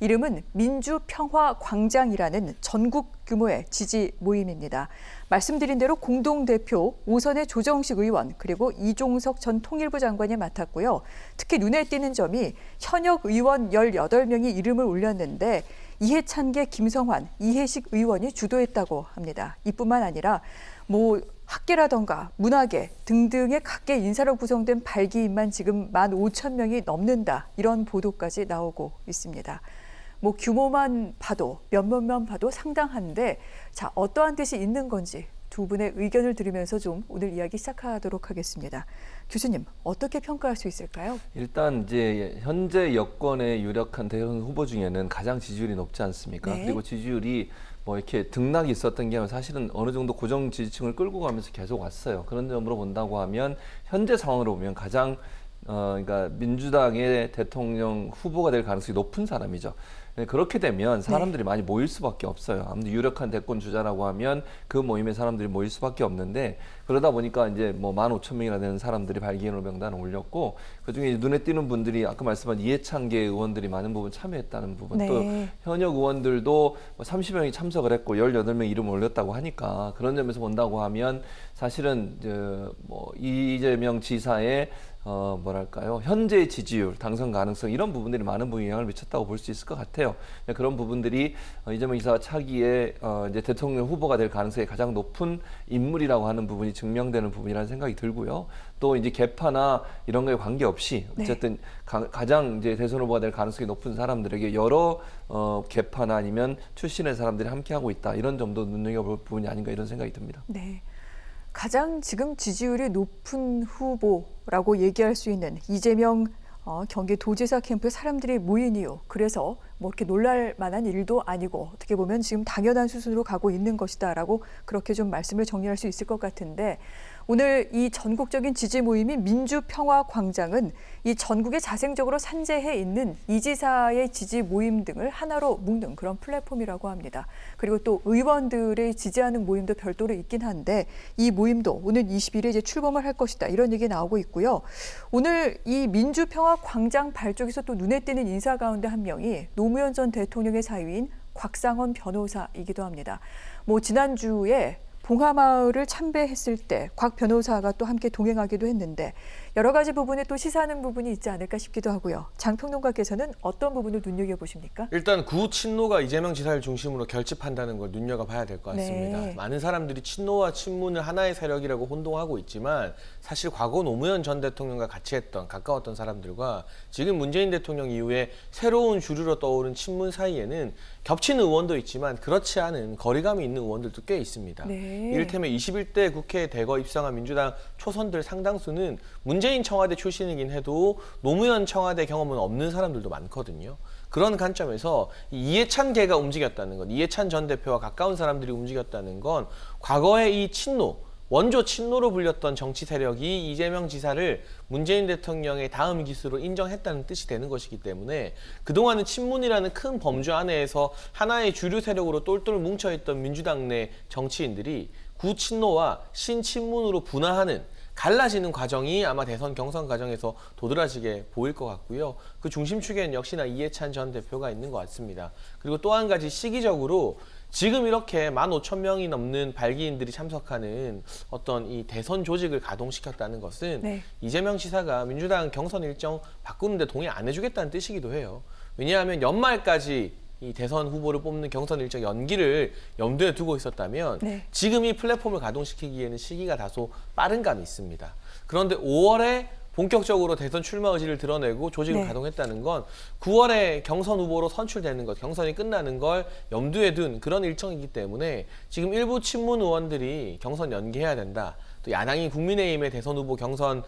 이름은 민주평화광장이라는 전국 규모의 지지 모임입니다. 말씀드린 대로 공동대표 오선의 조정식 의원 그리고 이종석 전 통일부 장관이 맡았고요. 특히 눈에 띄는 점이 현역 의원 18명이 이름을 올렸는데 이해찬계, 김성환, 이해식 의원이 주도했다고 합니다. 이뿐만 아니라 학계라던가 문화계 등등의 각계 인사로 구성된 발기인만 지금 15,000명이 넘는다. 이런 보도까지 나오고 있습니다. 규모만 봐도 몇몇만 봐도 상당한데 자, 어떠한 뜻이 있는 건지 두 분의 의견을 들으면서 좀 오늘 이야기 시작하도록 하겠습니다. 교수님, 어떻게 평가할 수 있을까요? 일단 이제 현재 여권의 유력한 대선 후보 중에는 가장 지지율이 높지 않습니까? 네. 그리고 지지율이 이렇게 등락이 있었던 게 사실은 어느 정도 고정 지지층을 끌고 가면서 계속 왔어요. 그런 점으로 본다고 하면 현재 상황으로 보면 가장 그러니까 민주당의 대통령 후보가 될 가능성이 높은 사람이죠. 그렇게 되면 사람들이 많이 모일 수밖에 없어요. 아무튼 유력한 대권 주자라고 하면 그 모임에 사람들이 모일 수밖에 없는데 그러다 보니까 이제 15,000명이나 되는 사람들이 발기인으로 명단을 올렸고 그중에 눈에 띄는 분들이 아까 말씀한 이해찬계 의원들이 많은 부분 참여했다는 부분 네. 또 현역 의원들도 30명이 참석을 했고 18명 이름을 올렸다고 하니까 그런 점에서 본다고 하면 사실은 이재명 지사의 현재 지지율, 당선 가능성 이런 부분들이 많은 부분에 영향을 미쳤다고 볼 수 있을 것 같아요. 그런 부분들이 이재명 지사가 차기에 이제 대통령 후보가 될 가능성이 가장 높은 인물이라고 하는 부분이 증명되는 부분이라는 생각이 들고요. 또 이제 계파나 이런 거에 관계없이 어쨌든 가장 이제 대선 후보가 될 가능성이 높은 사람들에게 여러 계파나 아니면 출신의 사람들이 함께하고 있다. 이런 점도 눈여겨볼 부분이 아닌가 이런 생각이 듭니다. 네. 가장 지금 지지율이 높은 후보라고 얘기할 수 있는 이재명 경기도지사 캠프에 사람들이 모인 이유, 그래서 이렇게 놀랄 만한 일도 아니고 어떻게 보면 지금 당연한 수순으로 가고 있는 것이다라고 그렇게 좀 말씀을 정리할 수 있을 것 같은데 오늘 이 전국적인 지지 모임인 민주평화광장은 이 전국에 자생적으로 산재해 있는 이 지사의 지지 모임 등을 하나로 묶는 그런 플랫폼이라고 합니다. 그리고 또 의원들의 지지하는 모임도 별도로 있긴 한데 이 모임도 오늘 20일에 이제 출범을 할 것이다. 이런 얘기 나오고 있고요. 오늘 이 민주평화광장 발족에서 또 눈에 띄는 인사 가운데 한 명이 노무현 전 대통령의 사위인 곽상원 변호사이기도 합니다. 지난주에 봉하마을을 참배했을 때 곽 변호사가 또 함께 동행하기도 했는데 여러 가지 부분에 또 시사하는 부분이 있지 않을까 싶기도 하고요. 장 평론가께서는 어떤 부분을 눈여겨보십니까? 일단 구친노가 이재명 지사를 중심으로 결집한다는 걸 눈여겨봐야 될 것 같습니다. 네. 많은 사람들이 친노와 친문을 하나의 세력이라고 혼동하고 있지만 사실 과거 노무현 전 대통령과 같이 했던 가까웠던 사람들과 지금 문재인 대통령 이후에 새로운 주류로 떠오른 친문 사이에는 겹치는 의원도 있지만 그렇지 않은 거리감이 있는 의원들도 꽤 있습니다. 네. 이를테면 21대 국회에 대거 입성한 민주당 초선들 상당수는 문재인 청와대 출신이긴 해도 노무현 청와대 경험은 없는 사람들도 많거든요. 그런 관점에서 이해찬계가 움직였다는 건, 이해찬 전 대표와 가까운 사람들이 움직였다는 건 과거에 이 친노, 원조 친노로 불렸던 정치 세력이 이재명 지사를 문재인 대통령의 다음 기수로 인정했다는 뜻이 되는 것이기 때문에 그동안은 친문이라는 큰 범주 안에서 하나의 주류 세력으로 똘똘 뭉쳐있던 민주당 내 정치인들이 구친노와 신친문으로 분화하는 갈라지는 과정이 아마 대선 경선 과정에서 도드라지게 보일 것 같고요. 그 중심축에는 역시나 이해찬 전 대표가 있는 것 같습니다. 그리고 또 한 가지 시기적으로 지금 이렇게 15,000명이 넘는 발기인들이 참석하는 어떤 이 대선 조직을 가동시켰다는 것은 이재명 지사가 민주당 경선 일정 바꾸는데 동의 안 해주겠다는 뜻이기도 해요. 왜냐하면 연말까지 이 대선 후보를 뽑는 경선 일정 연기를 염두에 두고 있었다면 지금 이 플랫폼을 가동시키기에는 시기가 다소 빠른 감이 있습니다. 그런데 5월에 본격적으로 대선 출마 의지를 드러내고 조직을 가동했다는 건 9월에 경선 후보로 선출되는 것, 경선이 끝나는 걸 염두에 둔 그런 일정이기 때문에 지금 일부 친문 의원들이 경선 연기해야 된다. 또 야당이 국민의힘의 대선 후보 경선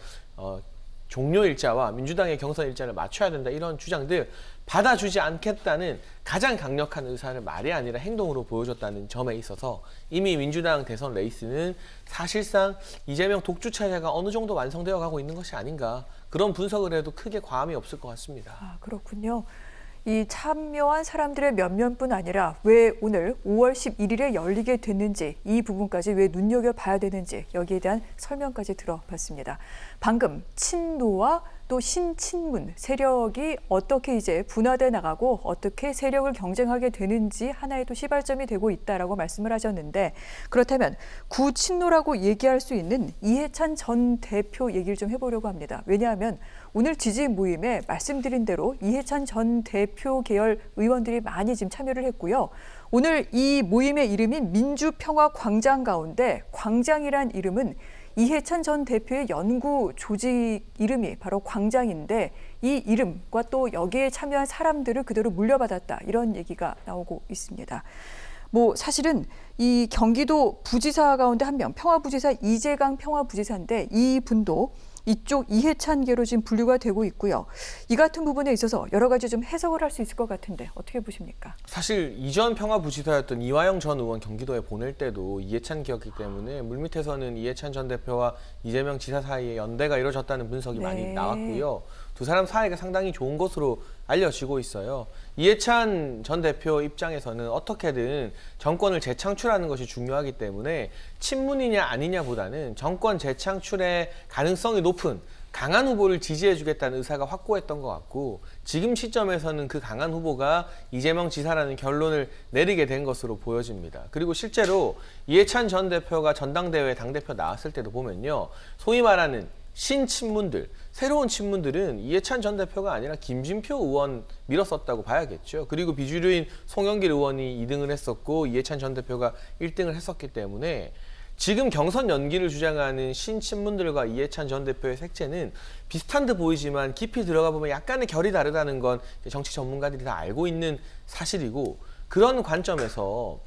종료 일자와 민주당의 경선 일자를 맞춰야 된다. 이런 주장들 받아주지 않겠다는 가장 강력한 의사를 말이 아니라 행동으로 보여줬다는 점에 있어서 이미 민주당 대선 레이스는 사실상 이재명 독주 체제가 어느 정도 완성되어 가고 있는 것이 아닌가, 그런 분석을 해도 크게 과함이 없을 것 같습니다. 아, 그렇군요. 이 참여한 사람들의 몇몇뿐 아니라 왜 오늘 5월 11일에 열리게 됐는지, 이 부분까지 왜 눈여겨봐야 되는지 여기에 대한 설명까지 들어봤습니다. 방금 친노와 또 신친문 세력이 어떻게 이제 분화돼 나가고 어떻게 세력을 경쟁하게 되는지 하나의 또 시발점이 되고 있다라고 말씀을 하셨는데, 그렇다면 구친노라고 얘기할 수 있는 이해찬 전 대표 얘기를 좀 해보려고 합니다. 왜냐하면 오늘 지지 모임에 말씀드린 대로 이해찬 전 대표 계열 의원들이 많이 지금 참여를 했고요. 오늘 이 모임의 이름인 민주평화광장 가운데 광장이란 이름은 이해찬 전 대표의 연구 조직 이름이 바로 광장인데, 이 이름과 또 여기에 참여한 사람들을 그대로 물려받았다, 이런 얘기가 나오고 있습니다. 뭐 사실은 이 경기도 부지사 가운데 한 명, 평화부지사 이재강 평화부지사인데 이 분도 이쪽 이해찬계로 지금 분류가 되고 있고요. 이 같은 부분에 있어서 여러 가지 좀 해석을 할 수 있을 것 같은데 어떻게 보십니까? 사실 이전 평화부지사였던 이화영 전 의원 경기도에 보낼 때도 이해찬 기였기 때문에 물밑에서는 이해찬 전 대표와 이재명 지사 사이에 연대가 이루어졌다는 분석이 많이 나왔고요. 두 사람 사이가 상당히 좋은 것으로 알려지고 있어요. 이해찬 전 대표 입장에서는 어떻게든 정권을 재창출하는 것이 중요하기 때문에 친문이냐 아니냐보다는 정권 재창출의 가능성이 높은 강한 후보를 지지해주겠다는 의사가 확고했던 것 같고, 지금 시점에서는 그 강한 후보가 이재명 지사라는 결론을 내리게 된 것으로 보여집니다. 그리고 실제로 이해찬 전 대표가 전당대회 당대표 나왔을 때도 보면요, 소위 말하는 신친문들, 새로운 친문들은 이해찬 전 대표가 아니라 김진표 의원 밀었었다고 봐야겠죠. 그리고 비주류인 송영길 의원이 2등을 했었고 이해찬 전 대표가 1등을 했었기 때문에 지금 경선 연기를 주장하는 신친문들과 이해찬 전 대표의 색채는 비슷한 듯 보이지만 깊이 들어가 보면 약간의 결이 다르다는 건 정치 전문가들이 다 알고 있는 사실이고, 그런 관점에서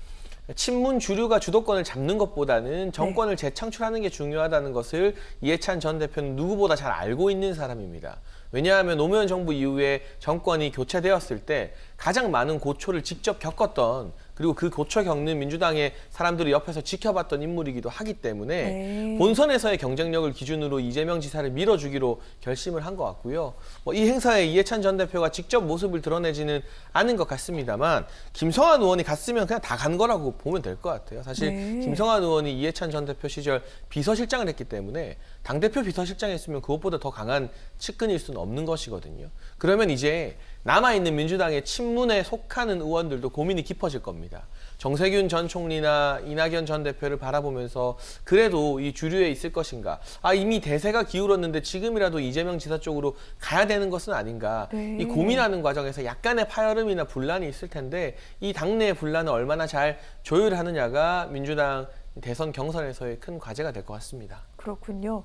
친문 주류가 주도권을 잡는 것보다는 정권을 재창출하는 게 중요하다는 것을 이해찬 전 대표는 누구보다 잘 알고 있는 사람입니다. 왜냐하면 노무현 정부 이후에 정권이 교체되었을 때 가장 많은 고초를 직접 겪었던, 그리고 그 고초 겪는 민주당의 사람들을 옆에서 지켜봤던 인물이기도 하기 때문에 본선에서의 경쟁력을 기준으로 이재명 지사를 밀어주기로 결심을 한 것 같고요. 이 행사에 이해찬 전 대표가 직접 모습을 드러내지는 않은 것 같습니다만 김성환 의원이 갔으면 그냥 다 간 거라고 보면 될 것 같아요. 사실 김성환 의원이 이해찬 전 대표 시절 비서실장을 했기 때문에 당대표 비서실장에 있으면 그것보다 더 강한 측근일 수는 없는 것이거든요. 그러면 이제 남아있는 민주당의 친문에 속하는 의원들도 고민이 깊어질 겁니다. 정세균 전 총리나 이낙연 전 대표를 바라보면서 그래도 이 주류에 있을 것인가, 이미 대세가 기울었는데 지금이라도 이재명 지사 쪽으로 가야 되는 것은 아닌가, 이 고민하는 과정에서 약간의 파열음이나 분란이 있을 텐데 이 당내의 분란을 얼마나 잘 조율하느냐가 민주당 대선 경선에서의 큰 과제가 될 것 같습니다. 그렇군요.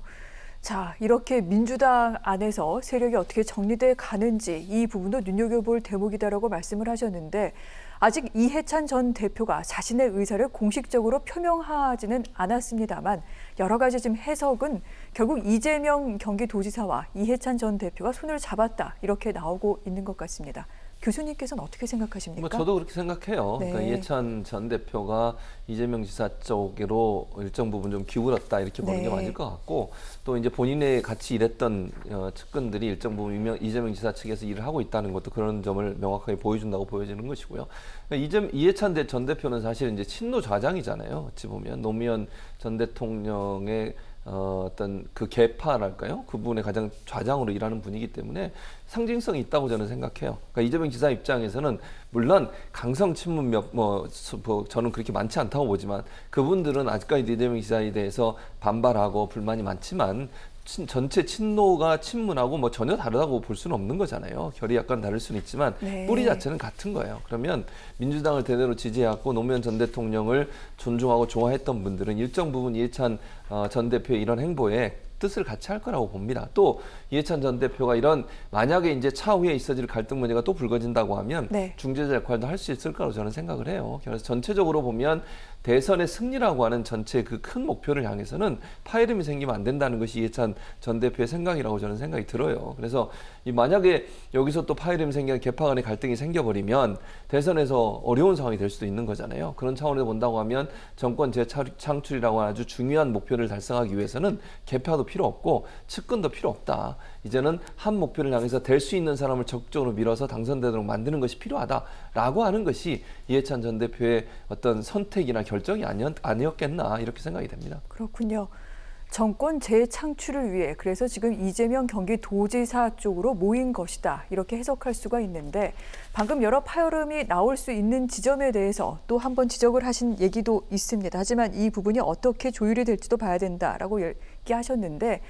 자, 이렇게 민주당 안에서 세력이 어떻게 정리돼 가는지 이 부분도 눈여겨볼 대목이다라고 말씀을 하셨는데, 아직 이해찬 전 대표가 자신의 의사를 공식적으로 표명하지는 않았습니다만 여러 가지 지금 해석은 결국 이재명 경기도지사와 이해찬 전 대표가 손을 잡았다, 이렇게 나오고 있는 것 같습니다. 교수님께서는 어떻게 생각하십니까? 저도 그렇게 생각해요. 네. 그러니까 이해찬 전 대표가 이재명 지사 쪽으로 일정 부분 좀 기울었다, 이렇게 보는 게 맞을 것 같고, 또 이제 본인의 같이 일했던 측근들이 일정 부분 이재명 지사 측에서 일을 하고 있다는 것도 그런 점을 명확하게 보여준다고 보여지는 것이고요. 그러니까 이해찬 전 대표는 사실 이제 친노 좌장이잖아요. 어찌 보면 노무현 전 대통령의 어떤 그 계파랄까요? 그 부분에 가장 좌장으로 일하는 분이기 때문에 상징성이 있다고 저는 생각해요. 그러니까 이재명 지사 입장에서는 물론 강성 친문 저는 그렇게 많지 않다고 보지만 그분들은 아직까지 이재명 지사에 대해서 반발하고 불만이 많지만 전체 친노가 친문하고 전혀 다르다고 볼 수는 없는 거잖아요. 결이 약간 다를 수는 있지만 뿌리 자체는 같은 거예요. 그러면 민주당을 대대로 지지해왔고 노무현 전 대통령을 존중하고 좋아했던 분들은 일정 부분 이해찬 전 대표의 이런 행보에 뜻을 같이 할 거라고 봅니다. 또 이해찬 전 대표가 이런 만약에 이제 차후에 있어질 갈등 문제가 또 불거진다고 하면 중재자 역할도 할 수 있을 거라고 저는 생각을 해요. 그래서 전체적으로 보면 대선의 승리라고 하는 전체 그 큰 목표를 향해서는 파열음이 생기면 안 된다는 것이 이해찬 전 대표의 생각이라고 저는 생각이 들어요. 그래서 만약에 여기서 또 파열음이 생기는 계파 간의 갈등이 생겨버리면 대선에서 어려운 상황이 될 수도 있는 거잖아요. 그런 차원에서 본다고 하면 정권 재창출이라고 하는 아주 중요한 목표를 달성하기 위해서는 계파도 필요 없고 측근도 필요 없다. 이제는 한 목표를 향해서 될 수 있는 사람을 적극적으로 밀어서 당선되도록 만드는 것이 필요하다라고 하는 것이 이해찬 전 대표의 어떤 선택이나 결정이 아니었겠나, 이렇게 생각이 됩니다. 그렇군요. 정권 재창출을 위해 그래서 지금 이재명 경기도지사 쪽으로 모인 것이다. 이렇게 해석할 수가 있는데 방금 여러 파열음이 나올 수 있는 지점에 대해서 또 한 번 지적을 하신 얘기도 있습니다. 하지만 이 부분이 어떻게 조율이 될지도 봐야 된다라고 얘기하셨는데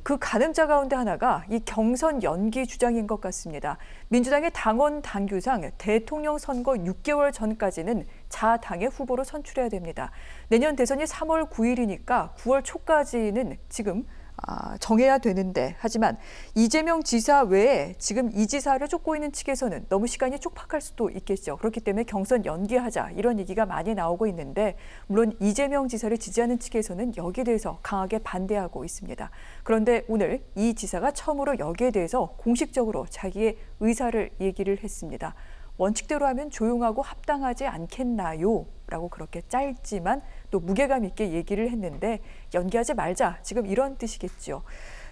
그 가늠자 가운데 하나가 이 경선 연기 주장인 것 같습니다. 민주당의 당원 당규상 대통령 선거 6개월 전까지는 자당의 후보로 선출해야 됩니다. 내년 대선이 3월 9일이니까 9월 초까지는 지금 정해야 되는데 하지만 이재명 지사 외에 지금 이 지사를 쫓고 있는 측에서는 너무 시간이 촉박할 수도 있겠죠. 그렇기 때문에 경선 연기하자 이런 얘기가 많이 나오고 있는데 물론 이재명 지사를 지지하는 측에서는 여기에 대해서 강하게 반대하고 있습니다. 그런데 오늘 이 지사가 처음으로 여기에 대해서 공식적으로 자기의 의사를 얘기를 했습니다. 원칙대로 하면 조용하고 합당하지 않겠나요? 라고 그렇게 짧지만 또 무게감 있게 얘기를 했는데 연기하지 말자. 지금 이런 뜻이겠죠.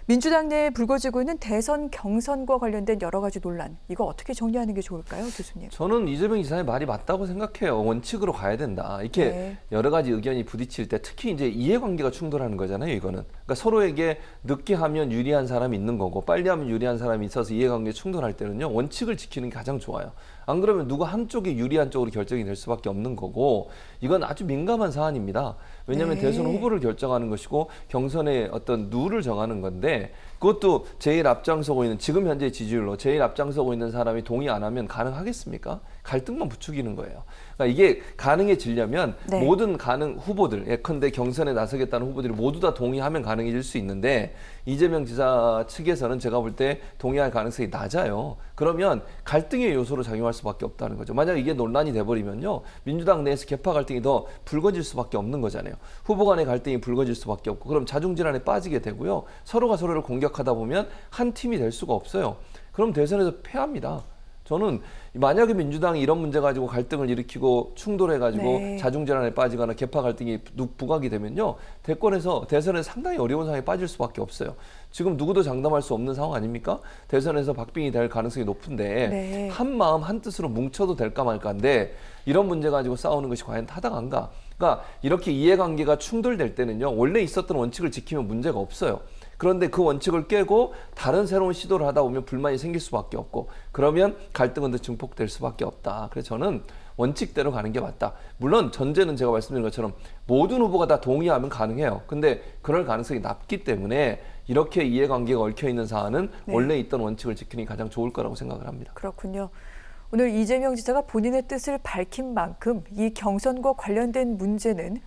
민주당 내에 불거지고 있는 대선 경선과 관련된 여러 가지 논란. 이거 어떻게 정리하는 게 좋을까요, 교수님? 저는 이재명 지사의 말이 맞다고 생각해요. 원칙으로 가야 된다. 이렇게 네. 여러 가지 의견이 부딪힐 때 특히 이제 이해관계가 충돌하는 거잖아요, 이거는. 그러니까 서로에게 늦게 하면 유리한 사람이 있는 거고 빨리 하면 유리한 사람이 있어서 이해관계 충돌할 때는요, 원칙을 지키는 게 가장 좋아요. 안 그러면 누구 한쪽이 유리한 쪽으로 결정이 될 수밖에 없는 거고 이건 아주 민감한 사안입니다. 왜냐하면 네. 대선 후보를 결정하는 것이고 경선의 어떤 룰을 정하는 건데 그것도 제일 앞장서고 있는 지금 현재 지지율로 제일 앞장서고 있는 사람이 동의 안 하면 가능하겠습니까? 갈등만 부추기는 거예요. 그러니까 이게 가능해지려면 네. 모든 가능 후보들, 예컨대 경선에 나서겠다는 후보들이 모두 다 동의하면 가능해질 수 있는데 이재명 지사 측에서는 제가 볼 때 동의할 가능성이 낮아요. 그러면 갈등의 요소로 작용할 수밖에 없다는 거죠. 만약 이게 논란이 돼버리면요, 민주당 내에서 계파 갈등이 더 불거질 수밖에 없는 거잖아요. 후보 간의 갈등이 불거질 수밖에 없고 그럼 자중질환에 빠지게 되고요. 서로가 서로를 공격하다 보면 한 팀이 될 수가 없어요. 그럼 대선에서 패합니다. 저는 만약에 민주당이 이런 문제 가지고 갈등을 일으키고 충돌해가지고 네. 자중질환에 빠지거나 계파 갈등이 부각이 되면요, 대선에서 상당히 어려운 상황에 빠질 수밖에 없어요. 지금 누구도 장담할 수 없는 상황 아닙니까? 대선에서 박빙이 될 가능성이 높은데 네. 한 마음 한 뜻으로 뭉쳐도 될까 말까인데 이런 문제 가지고 싸우는 것이 과연 타당한가? 그러니까 이렇게 이해관계가 충돌될 때는요, 원래 있었던 원칙을 지키면 문제가 없어요. 그런데 그 원칙을 깨고 다른 새로운 시도를 하다 보면 불만이 생길 수밖에 없고 그러면 갈등은 더 증폭될 수밖에 없다. 그래서 저는 원칙대로 가는 게 맞다. 물론 전제는 제가 말씀드린 것처럼 모든 후보가 다 동의하면 가능해요. 근데 그럴 가능성이 낮기 때문에 이렇게 이해관계가 얽혀있는 사안은 네. 원래 있던 원칙을 지키는 게 가장 좋을 거라고 생각을 합니다. 그렇군요. 오늘 이재명 지사가 본인의 뜻을 밝힌 만큼 이 경선과 관련된 문제는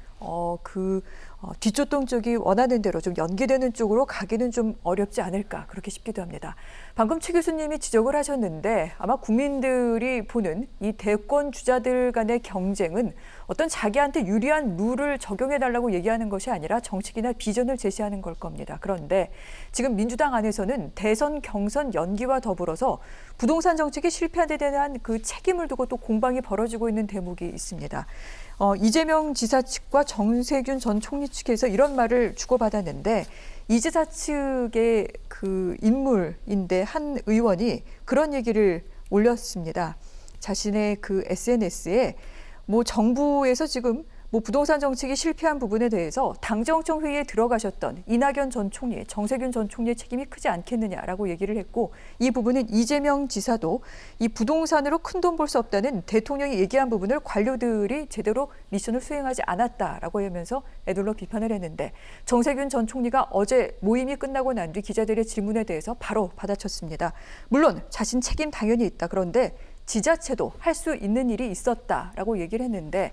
뒷조동 쪽이 원하는 대로 좀 연기되는 쪽으로 가기는 좀 어렵지 않을까 그렇게 싶기도 합니다. 방금 최 교수님이 지적을 하셨는데 아마 국민들이 보는 이 대권 주자들 간의 경쟁은 어떤 자기한테 유리한 룰을 적용해달라고 얘기하는 것이 아니라 정책이나 비전을 제시하는 걸 겁니다. 그런데 지금 민주당 안에서는 대선 경선 연기와 더불어서 부동산 정책이 실패한 데 대한 그 책임을 두고 또 공방이 벌어지고 있는 대목이 있습니다. 이재명 지사 측과 정세균 전 총리 측에서 이런 말을 주고받았는데 이 지사 측의 그 인물인데 한 의원이 그런 얘기를 올렸습니다. 자신의 그 SNS에 정부에서 지금 부동산 정책이 실패한 부분에 대해서 당정청 회의에 들어가셨던 이낙연 전 총리, 정세균 전 총리의 책임이 크지 않겠느냐라고 얘기를 했고 이 부분은 이재명 지사도 이 부동산으로 큰돈 벌 수 없다는 대통령이 얘기한 부분을 관료들이 제대로 미션을 수행하지 않았다라고 하면서 애둘러 비판을 했는데 정세균 전 총리가 어제 모임이 끝나고 난 뒤 기자들의 질문에 대해서 바로 받아쳤습니다. 물론 자신 책임 당연히 있다. 그런데 지자체도 할 수 있는 일이 있었다라고 얘기를 했는데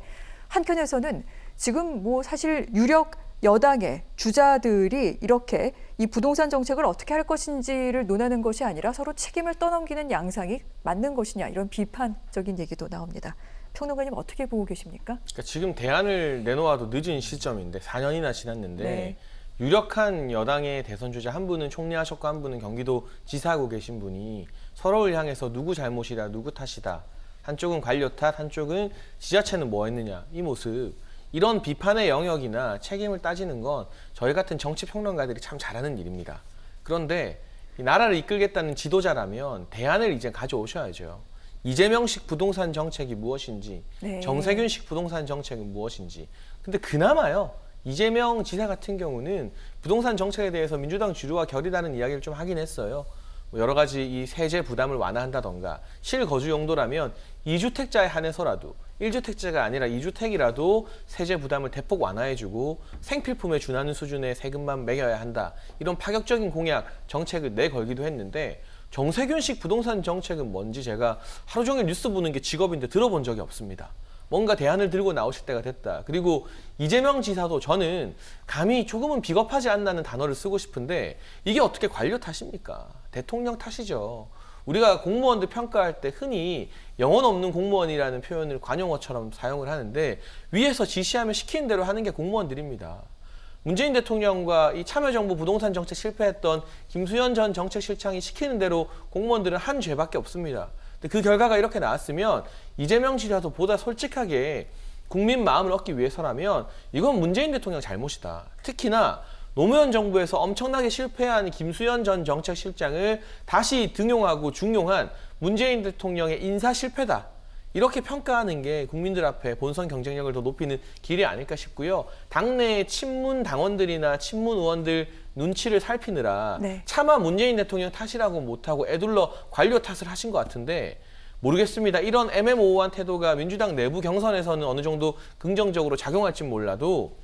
한편에서는 지금 사실 유력 여당의 주자들이 이렇게 이 부동산 정책을 어떻게 할 것인지를 논하는 것이 아니라 서로 책임을 떠넘기는 양상이 맞는 것이냐 이런 비판적인 얘기도 나옵니다. 평론가님 어떻게 보고 계십니까? 그러니까 지금 대안을 내놓아도 늦은 시점인데 4년이나 지났는데 네. 유력한 여당의 대선 주자 한 분은 총리하셨고 한 분은 경기도 지사하고 계신 분이 서로를 향해서 누구 잘못이다, 누구 탓이다. 한쪽은 관료 탓, 한쪽은 지자체는 뭐 했느냐. 이 모습. 이런 비판의 영역이나 책임을 따지는 건 저희 같은 정치평론가들이 참 잘하는 일입니다. 그런데 이 나라를 이끌겠다는 지도자라면 대안을 이제 가져오셔야죠. 이재명식 부동산 정책이 무엇인지, 네. 정세균식 부동산 정책은 무엇인지. 근데 그나마요, 이재명 지사 같은 경우는 부동산 정책에 대해서 민주당 주류와 결이 다른 이야기를 좀 하긴 했어요. 뭐 여러 가지 이 세제 부담을 완화한다던가 실거주 용도라면 2주택자에 한해서라도 1주택자가 아니라 2주택이라도 세제 부담을 대폭 완화해주고 생필품에 준하는 수준의 세금만 매겨야 한다. 이런 파격적인 공약, 정책을 내걸기도 했는데 정세균식 부동산 정책은 뭔지 제가 하루 종일 뉴스 보는 게 직업인데 들어본 적이 없습니다. 뭔가 대안을 들고 나오실 때가 됐다. 그리고 이재명 지사도 저는 감히 조금은 비겁하지 않나는 단어를 쓰고 싶은데 이게 어떻게 관료 탓입니까? 대통령 탓이죠. 우리가 공무원들 평가할 때 흔히 영혼 없는 공무원이라는 표현을 관용어처럼 사용을 하는데 위에서 지시하면 시키는 대로 하는 게 공무원들입니다. 문재인 대통령과 이 참여정부 부동산 정책 실패했던 김수현 전 정책실장이 시키는 대로 공무원들은 한 죄밖에 없습니다. 근데 그 결과가 이렇게 나왔으면 이재명 지사도 보다 솔직하게 국민 마음을 얻기 위해서라면 이건 문재인 대통령 잘못이다. 특히나 노무현 정부에서 엄청나게 실패한 김수현 전 정책실장을 다시 등용하고 중용한 문재인 대통령의 인사 실패다. 이렇게 평가하는 게 국민들 앞에 본선 경쟁력을 더 높이는 길이 아닐까 싶고요. 당내 친문 당원들이나 친문 의원들 눈치를 살피느라 네. 차마 문재인 대통령 탓이라고 못하고 애둘러 관료 탓을 하신 것 같은데 모르겠습니다. 이런 애매모호한 태도가 민주당 내부 경선에서는 어느 정도 긍정적으로 작용할진 몰라도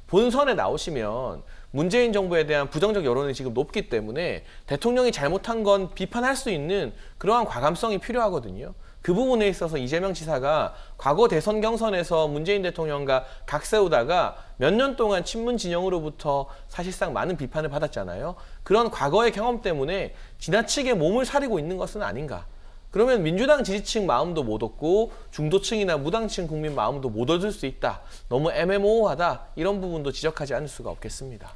본선에 나오시면 문재인 정부에 대한 부정적 여론이 지금 높기 때문에 대통령이 잘못한 건 비판할 수 있는 그러한 과감성이 필요하거든요. 그 부분에 있어서 이재명 지사가 과거 대선 경선에서 문재인 대통령과 각 세우다가 몇 년 동안 친문 진영으로부터 사실상 많은 비판을 받았잖아요. 그런 과거의 경험 때문에 지나치게 몸을 사리고 있는 것은 아닌가. 그러면 민주당 지지층 마음도 못 얻고 중도층이나 무당층 국민 마음도 못 얻을 수 있다. 너무 애매모호하다. 이런 부분도 지적하지 않을 수가 없겠습니다.